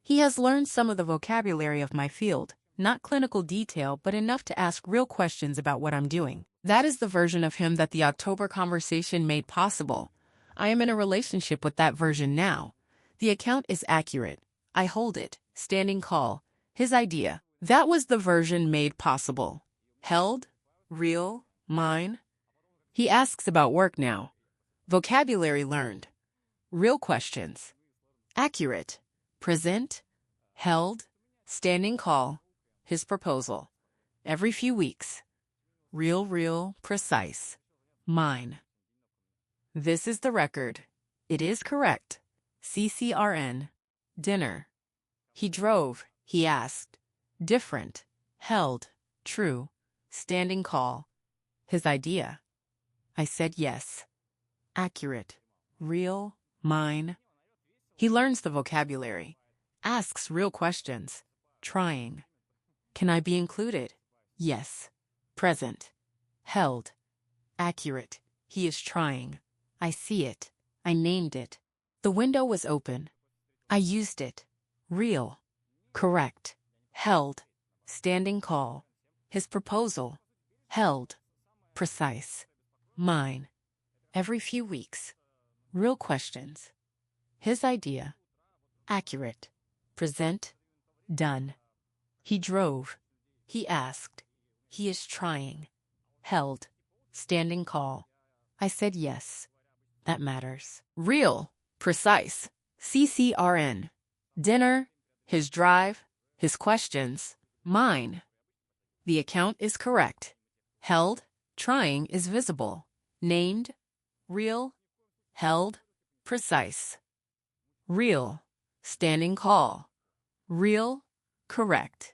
He has learned some of the vocabulary of my field, not clinical detail, but enough to ask real questions about what I'm doing. That is the version of him that the October conversation made possible. I am in a relationship with that version now. The account is accurate. I hold it. Standing call. His idea. That was the version made possible. Held. Real. Mine. He asks about work now. Vocabulary learned. Real questions. Accurate. Present. Held. Standing call. His proposal. Every few weeks. Real, precise. Mine. This is the record. It is correct. CCRN. Dinner. He drove. He asked. Different. Held. True. Standing call. His idea. I said yes. Accurate. Real. Mine. He learns the vocabulary. Asks real questions. Trying. Can I be included? Yes. Present. Held. Accurate. He is trying. I see it. I named it. The window was open. I used it. Real. Correct. Held. Standing call. His proposal. Held. Precise. Mine. Every few weeks. Real questions. His idea. Accurate. Present. Done. He drove. He asked. He is trying. Held. Standing call. I said yes. That matters. Real. Precise. CCRN. Dinner. His drive. His questions. Mine. The account is correct. Held. Trying is visible. Named. Real. Held. Precise. Real. Standing call. Real. Correct.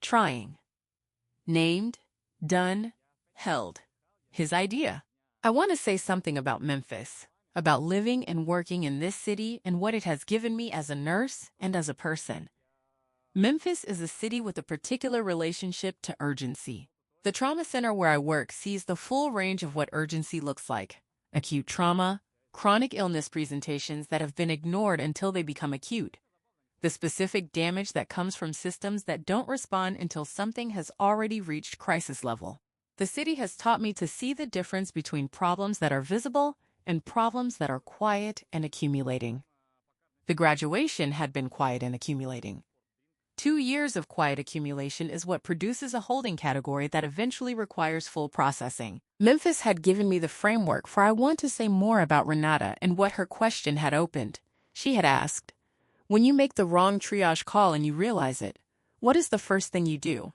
Trying. Named. Done. Held. His idea. I want to say something about Memphis. about living and working in this city and what it has given me as a nurse and as a person. Memphis is a city with a particular relationship to urgency. The trauma center where I work sees the full range of what urgency looks like: acute trauma, chronic illness presentations that have been ignored until they become acute, the specific damage that comes from systems that don't respond until something has already reached crisis level. The city has taught me to see the difference between problems that are visible and problems that are quiet and accumulating. The graduation had been quiet and accumulating. 2 years of quiet accumulation is what produces a holding category that eventually requires full processing. Memphis had given me the framework, for I want to say more about Renata and what her question had opened. She had asked, "When you make the wrong triage call and you realize it, what is the first thing you do?"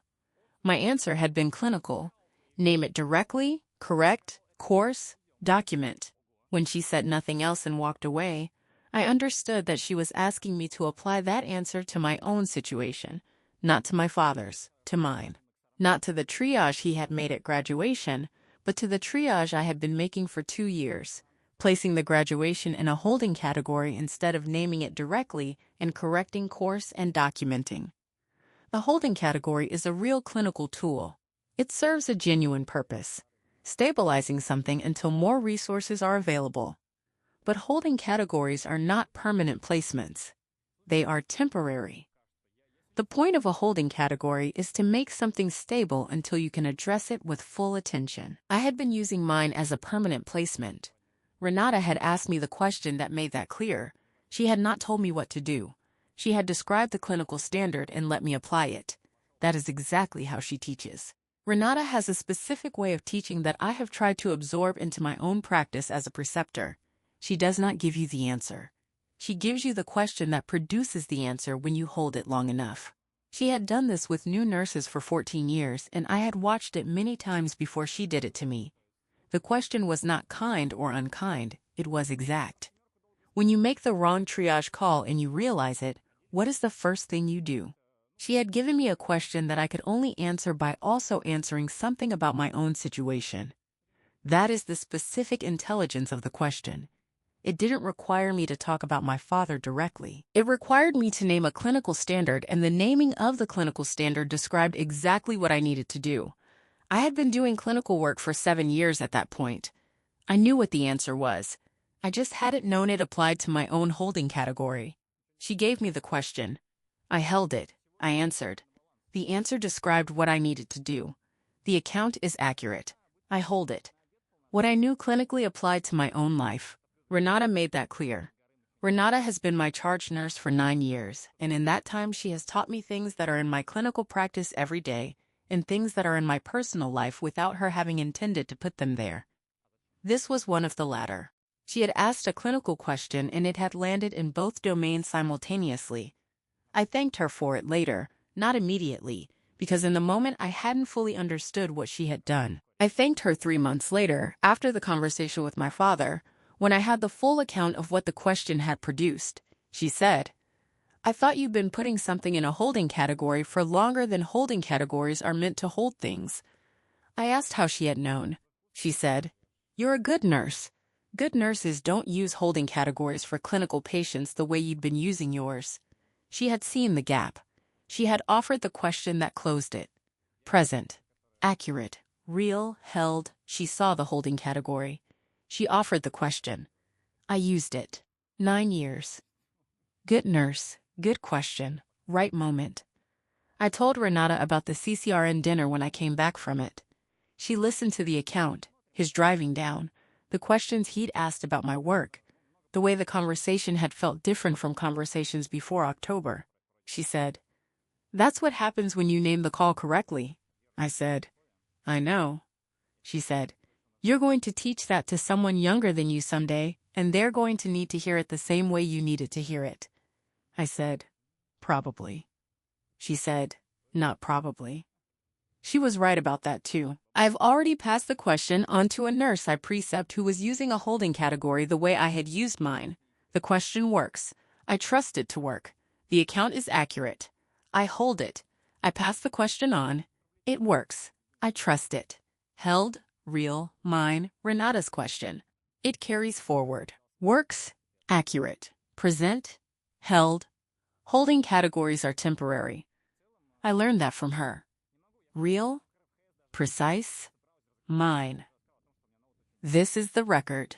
My answer had been clinical: name it directly, correct, course, document. When she said nothing else and walked away, I understood that she was asking me to apply that answer to my own situation, not to my father's, to mine. Not to the triage he had made at graduation, but to the triage I had been making for 2 years, placing the graduation in a holding category instead of naming it directly and correcting course and documenting. The holding category is a real clinical tool. It serves a genuine purpose, stabilizing something until more resources are available. But holding categories are not permanent placements. They are temporary. The point of a holding category is to make something stable until you can address it with full attention. I had been using mine as a permanent placement. Renata had asked me the question that made that clear. She had not told me what to do. She had described the clinical standard and let me apply it. That is exactly how she teaches. Renata has a specific way of teaching that I have tried to absorb into my own practice as a preceptor. She does not give you the answer. She gives you the question that produces the answer when you hold it long enough. She had done this with new nurses for 14 years, and I had watched it many times before she did it to me. The question was not kind or unkind, it was exact. When you make the wrong triage call and you realize it, what is the first thing you do? She had given me a question that I could only answer by also answering something about my own situation. That is the specific intelligence of the question. It didn't require me to talk about my father directly. It required me to name a clinical standard, and the naming of the clinical standard described exactly what I needed to do. I had been doing clinical work for 7 years at that point. I knew what the answer was. I just hadn't known it applied to my own holding category. She gave me the question. I held it. I answered. The answer described what I needed to do. The account is accurate. I hold it. What I knew clinically applied to my own life. Renata made that clear. Renata has been my charge nurse for 9 years, and in that time she has taught me things that are in my clinical practice every day and things that are in my personal life without her having intended to put them there. This was one of the latter. She had asked a clinical question and it had landed in both domains simultaneously. I thanked her for it later, not immediately, because in the moment I hadn't fully understood what she had done. I thanked her 3 months later, after the conversation with my father, when I had the full account of what the question had produced. She said, "I thought you'd been putting something in a holding category for longer than holding categories are meant to hold things." I asked how she had known. She said, "You're a good nurse. Good nurses don't use holding categories for clinical patients the way you'd been using yours." She had seen the gap. She had offered the question that closed it. Present, accurate, real, held. She saw the holding category. She offered the question. I used it. 9 years. Good nurse, good question, right moment. I told Renata about the CCRN dinner when I came back from it. She listened to the account, his driving down, the questions he'd asked about my work, the way the conversation had felt different from conversations before October. She said, "That's what happens when you name the call correctly." I said, "I know." She said, "You're going to teach that to someone younger than you someday, and they're going to need to hear it the same way you needed to hear it." I said, "Probably." She said, "Not probably." She was right about that too. I've already passed the question on to a nurse I precept who was using a holding category the way I had used mine. The question works. I trust it to work. The account is accurate. I hold it. I pass the question on. It works. I trust it. Held, real, mine, Renata's question. It carries forward. Works, accurate. Present, held. Holding categories are temporary. I learned that from her. Real, precise, mine. This is the record.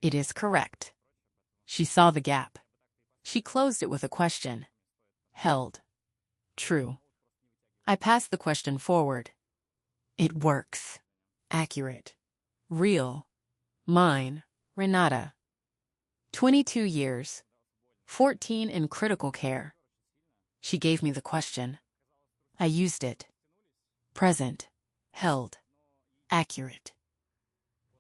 It is correct. She saw the gap. She closed it with a question. Held. True. I passed the question forward. It works. Accurate. Real. Mine, Renata. 22 years. 14 in critical care. She gave me the question. I used it. Present. Held. Accurate.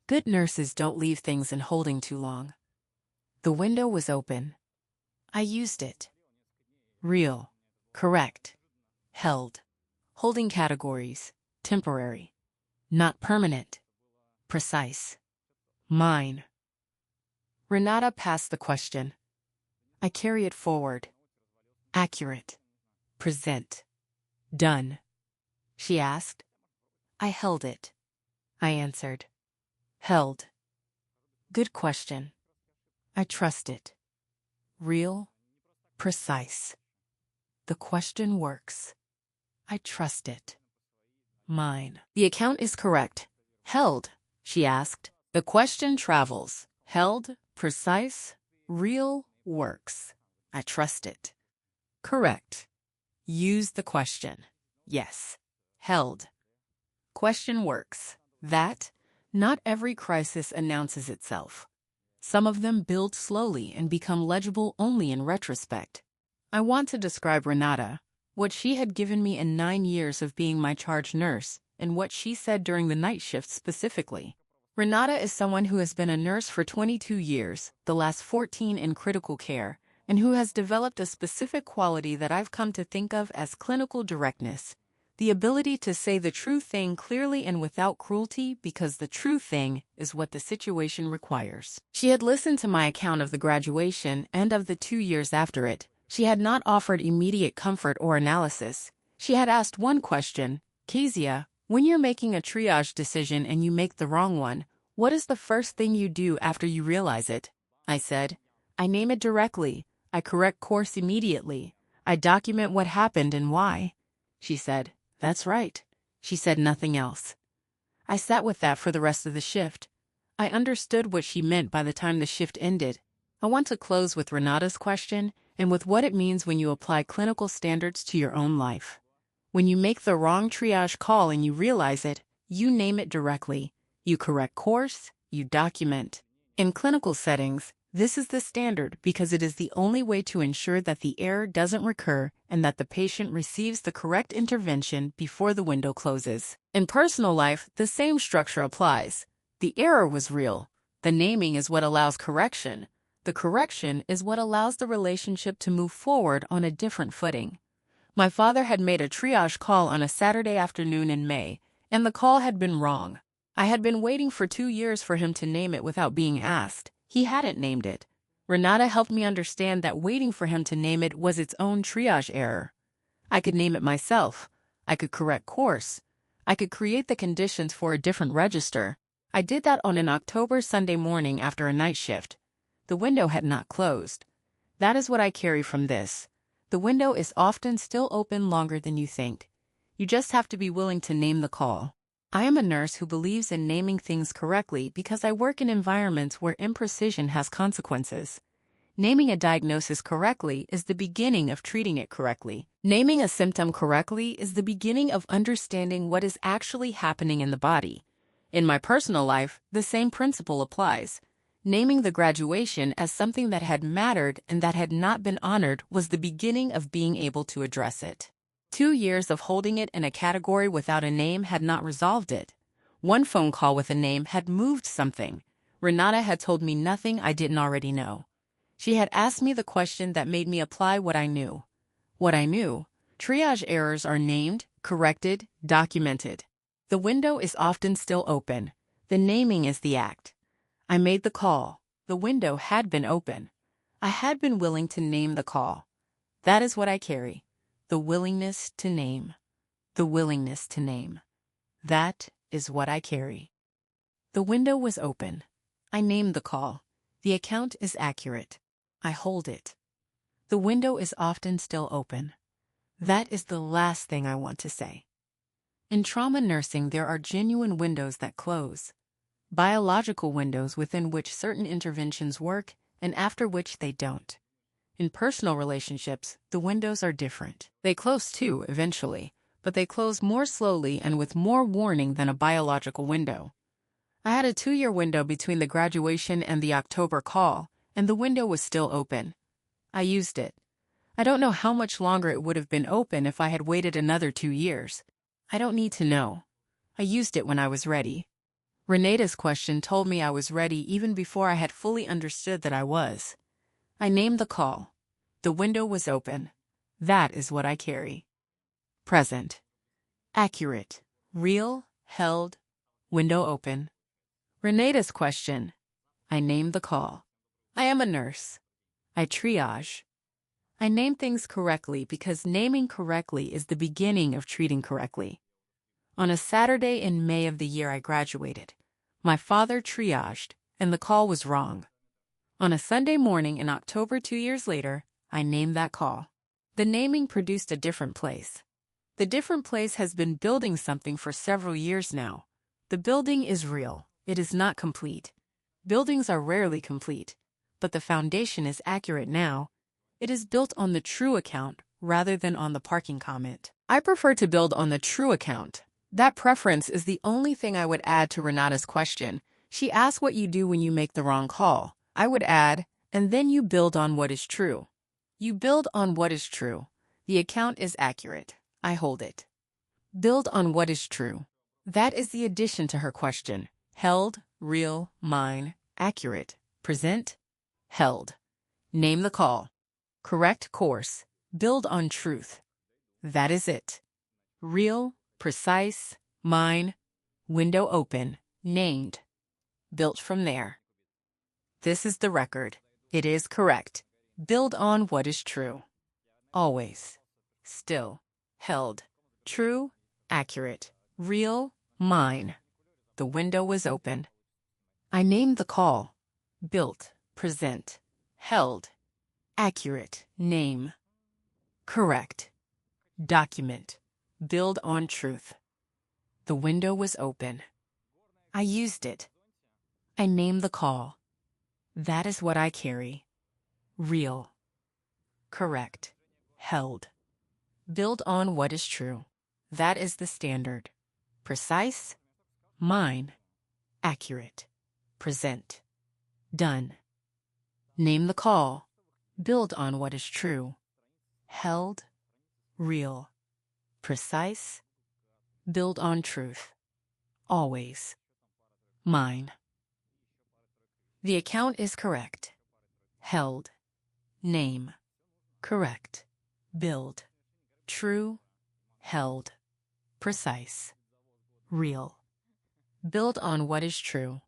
Good nurses don't leave things in holding too long. The window was open. I used it. Real. Correct. Held. Holding categories. Temporary. Not permanent. Precise. Mine. Renata passed the question. I carry it forward. Accurate. Present. Done. She asked. I held it. I answered. Held. Good question. I trust it. Real. Precise. The question works. I trust it. Mine. The account is correct. Held, she asked. The question travels. Held, precise, real, works. I trust it. Correct. Use the question. Yes. Held. Question works. That, not every crisis announces itself. Some of them build slowly and become legible only in retrospect. I want to describe Renata, what she had given me in 9 years of being my charge nurse, and what she said during the night shift specifically. Renata is someone who has been a nurse for 22 years, the last 14 in critical care, and who has developed a specific quality that I've come to think of as clinical directness. The ability to say the true thing clearly and without cruelty because the true thing is what the situation requires. She had listened to my account of the graduation and of the 2 years after it. She had not offered immediate comfort or analysis. She had asked one question, Kezia, when you're making a triage decision and you make the wrong one, what is the first thing you do after you realize it? I said, I name it directly. I correct course immediately. I document what happened and why. She said, that's right. She said nothing else. I sat with that for the rest of the shift. I understood what she meant by the time the shift ended. I want to close with Renata's question and with what it means when you apply clinical standards to your own life. When you make the wrong triage call and you realize it, you name it directly. You correct course, you document. In clinical settings, this is the standard because it is the only way to ensure that the error doesn't recur and that the patient receives the correct intervention before the window closes. In personal life, the same structure applies. The error was real. The naming is what allows correction. The correction is what allows the relationship to move forward on a different footing. My father had made a triage call on a Saturday afternoon in May, and the call had been wrong. I had been waiting for 2 years for him to name it without being asked. He hadn't named it. Renata helped me understand that waiting for him to name it was its own triage error. I could name it myself. I could correct course. I could create the conditions for a different register. I did that on an October Sunday morning after a night shift. The window had not closed. That is what I carry from this. The window is often still open longer than you think. You just have to be willing to name the call. I am a nurse who believes in naming things correctly because I work in environments where imprecision has consequences. Naming a diagnosis correctly is the beginning of treating it correctly. Naming a symptom correctly is the beginning of understanding what is actually happening in the body. In my personal life, the same principle applies. Naming the graduation as something that had mattered and that had not been honored was the beginning of being able to address it. 2 years of holding it in a category without a name had not resolved it. One phone call with a name had moved something. Renata had told me nothing I didn't already know. She had asked me the question that made me apply what I knew. What I knew: triage errors are named, corrected, documented. The window is often still open. The naming is the act. I made the call. The window had been open. I had been willing to name the call. That is what I carry. The willingness to name. The willingness to name. That is what I carry. The window was open. I named the call. The account is accurate. I hold it. The window is often still open. That is the last thing I want to say. In trauma nursing, there are genuine windows that close. Biological windows within which certain interventions work and after which they don't. In personal relationships, the windows are different. They close too, eventually, but they close more slowly and with more warning than a biological window. I had a 2-year window between the graduation and the October call, and the window was still open. I used it. I don't know how much longer it would have been open if I had waited another 2 years. I don't need to know. I used it when I was ready. Renata's question told me I was ready even before I had fully understood that I was. I named the call. The window was open. That is what I carry. Present. Accurate. Real. Held. Window open. Renata's question. I named the call. I am a nurse. I triage. I name things correctly because naming correctly is the beginning of treating correctly. On a Saturday in May of the year I graduated, my father triaged, and the call was wrong. On a Sunday morning in October 2 years later, I named that call. The naming produced a different place. The different place has been building something for several years now. The building is real. It is not complete. Buildings are rarely complete, but the foundation is accurate now. It is built on the true account rather than on the parking comment. I prefer to build on the true account. That preference is the only thing I would add to Renata's question. She asked what you do when you make the wrong call. I would add, and then you build on what is true. You build on what is true. The account is accurate. I hold it. Build on what is true. That is the addition to her question. Held, real, mine, accurate, present, held. Name the call. Correct course. Build on truth. That is it. Real, precise, mine, window open, named. Built from there. This is the record. It is correct. Build on what is true. Always. Still. Held. True. Accurate. Real. Mine. The window was open. I named the call. Built. Present. Held. Accurate. Name. Correct. Document. Build on truth. The window was open. I used it. I named the call. That is what I carry. Real. Correct. Held. Build on what is true. That is the standard. Precise. Mine. Accurate. Present. Done. Name the call. Build on what is true. Held. Real. Precise. Build on truth. Always. Mine. The account is correct. Held. Name. Correct. Build. True. Held. Precise. Real. Build on what is true.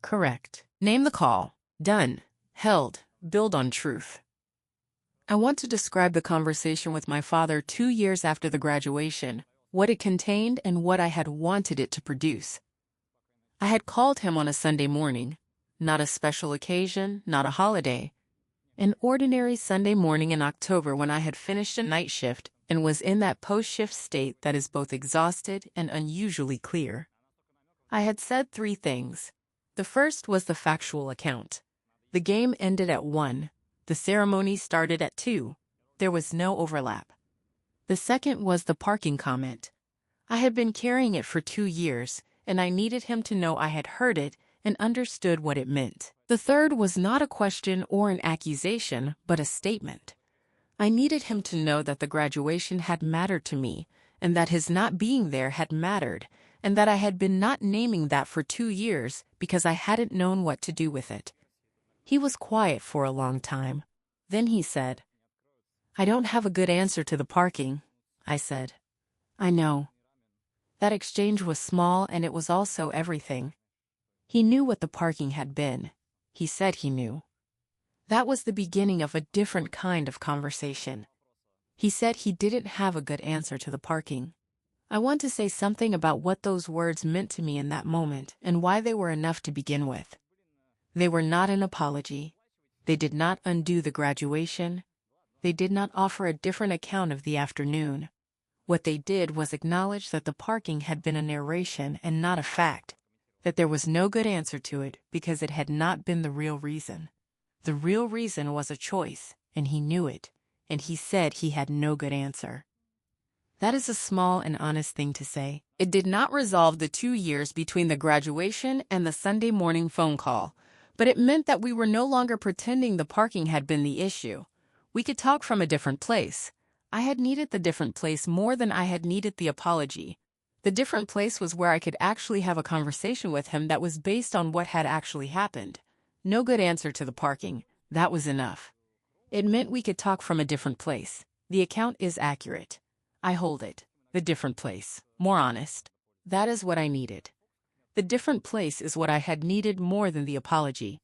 Correct. Name the call. Done. Held. Build on truth. I want to describe the conversation with my father 2 years after the graduation, what it contained and what I had wanted it to produce. I had called him on a Sunday morning, not a special occasion, not a holiday. An ordinary Sunday morning in October when I had finished a night shift and was in that post-shift state that is both exhausted and unusually clear. I had said 3 things. The first was the factual account. The game ended at 1. The ceremony started at 2. There was no overlap. The second was the parking comment. I had been carrying it for 2 years, and I needed him to know I had heard it and understood what it meant. The third was not a question or an accusation, but a statement. I needed him to know that the graduation had mattered to me, and that his not being there had mattered, and that I had been not naming that for 2 years because I hadn't known what to do with it. He was quiet for a long time. Then he said, "I don't have a good answer to the parking," I said. "I know." That exchange was small, and it was also everything. He knew what the parking had been. He said he knew. That was the beginning of a different kind of conversation. He said he didn't have a good answer to the parking. I want to say something about what those words meant to me in that moment and why they were enough to begin with. They were not an apology. They did not undo the graduation. They did not offer a different account of the afternoon. What they did was acknowledge that the parking had been a narration and not a fact, that there was no good answer to it because it had not been the real reason. The real reason was a choice, and he knew it, and he said he had no good answer. That is a small and honest thing to say. It did not resolve the 2 years between the graduation and the Sunday morning phone call, but it meant that we were no longer pretending the parking had been the issue. We could talk from a different place. I had needed the different place more than I had needed the apology. The different place was where I could actually have a conversation with him that was based on what had actually happened. No good answer to the parking. That was enough. It meant we could talk from a different place. The account is accurate. I hold it. The different place. More honest. That is what I needed. The different place is what I had needed more than the apology.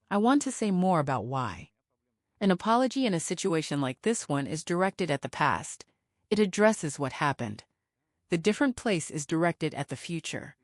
I want to say more about why. An apology in a situation like this one is directed at the past. It addresses what happened. The different place is directed at the future.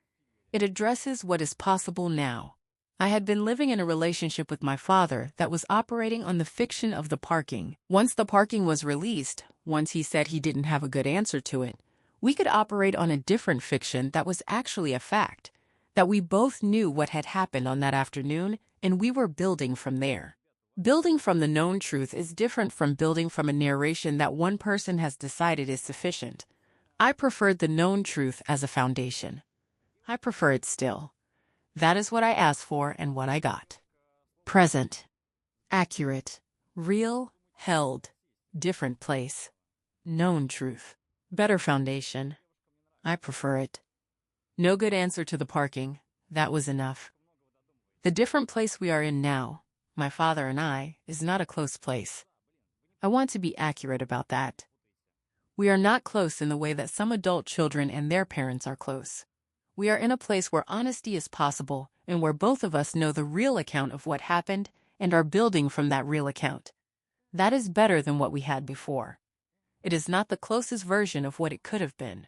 It addresses what is possible now. I had been living in a relationship with my father that was operating on the fiction of the parking. Once the parking was released, once he said he didn't have a good answer to it, we could operate on a different fiction that was actually a fact, that we both knew what had happened on that afternoon, and we were building from there. Building from the known truth is different from building from a narration that one person has decided is sufficient. I preferred the known truth as a foundation. I prefer it still. That is what I asked for and what I got. Present. Accurate. Real. Held. Different place. Known truth. Better foundation. I prefer it. No good answer to the parking. That was enough. The different place we are in now, my father and I, is not a close place. I want to be accurate about that. We are not close in the way that some adult children and their parents are close. We are in a place where honesty is possible and where both of us know the real account of what happened and are building from that real account. That is better than what we had before. It is not the closest version of what it could have been.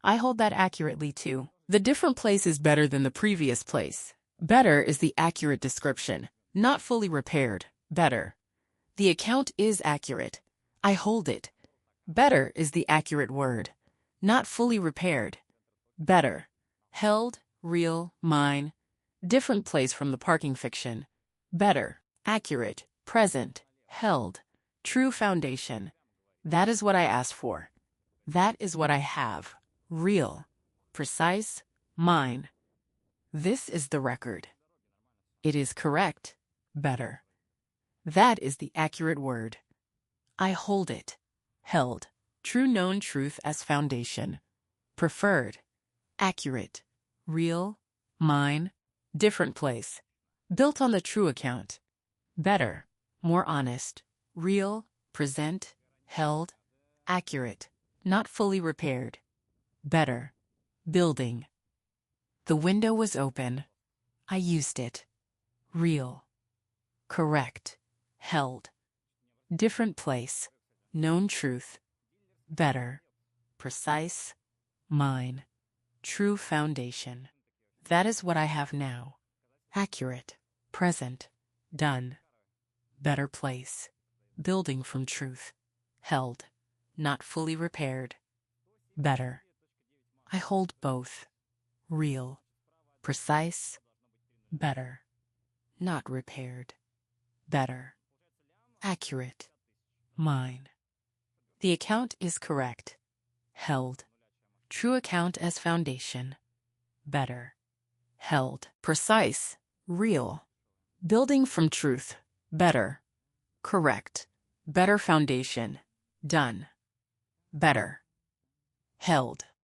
I hold that accurately too. The different place is better than the previous place. Better is the accurate description, not fully repaired. Better. The account is accurate. I hold it. Better is the accurate word, not fully repaired. Better. Held, real, mine. Different place from the parking fiction. Better, accurate, present, held. True foundation. That is what I asked for. That is what I have. Real, precise, mine. This is the record. It is correct. Better. That is the accurate word. I hold it. Held. True known truth as foundation. Preferred. Accurate. Real. Mine. Different place. Built on the true account. Better. More honest. Real. Present. Held. Accurate. Not fully repaired. Better. Building. The window was open. I used it. Real. Correct. Held. Different place. Known truth. Better. Precise. Mine. True foundation. That is what I have now. Accurate. Present. Done. Better place. Building from truth. Held. Not fully repaired. Better. I hold both. Real. Precise. Better. Not repaired. Better. Accurate. Mine. The account is correct. Held. True account as foundation. Better. Held. Precise. Real. Building from truth. Better. Correct. Better foundation. Done. Better. Held.